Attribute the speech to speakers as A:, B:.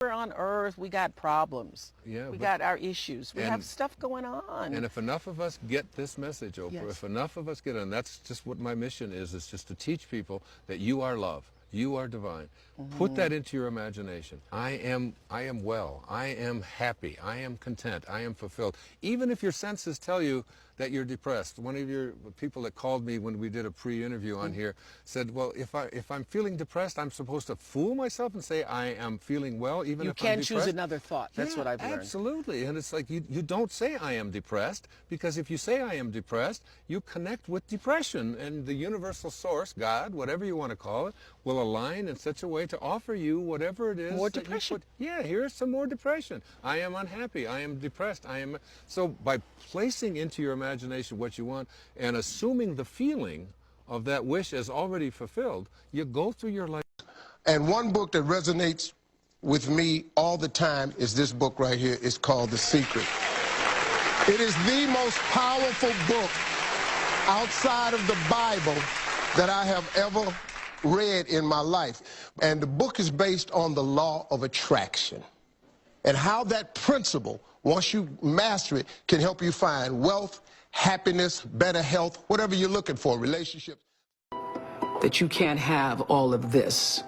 A: We're on Earth, we got problems.
B: Yeah,
A: we got our issues. We have stuff going on.
B: And if enough of us get this message, Oprah,
A: Yes.
B: if enough of us get it, and that's just what my mission is just to teach people that you are love. You are divine. Put that into your imagination. I am well. I am happy. I am content. I am fulfilled. Even if your senses tell you that you're depressed. One of your people that called me when we did a pre-interview on here said, well, if I'm feeling depressed, I'm supposed to fool myself and say I am feeling well, even
A: you
B: if I'm
A: can't
B: depressed?
A: choose another thought. That's
B: Yeah,
A: what I've learned.
B: Absolutely. And it's like you don't say I am depressed, because if you say I am depressed, you connect with depression, and the universal source, God, whatever you want to call it, will align in such a way to offer you whatever it is.
A: More
B: that
A: depression.
B: Yeah, here's some more depression. I am unhappy. I am depressed. So by placing into your imagination what you want and assuming the feeling of that wish as already fulfilled, you go through your life.
C: And one book that resonates with me all the time is this book right here. It's called The Secret. It is the most powerful book outside of the Bible that I have ever read in my life. And the book is based on the law of attraction and how that principle, once you master it, can help you find wealth, happiness, better health, whatever you're looking for, relationships.
D: That you can't have all of this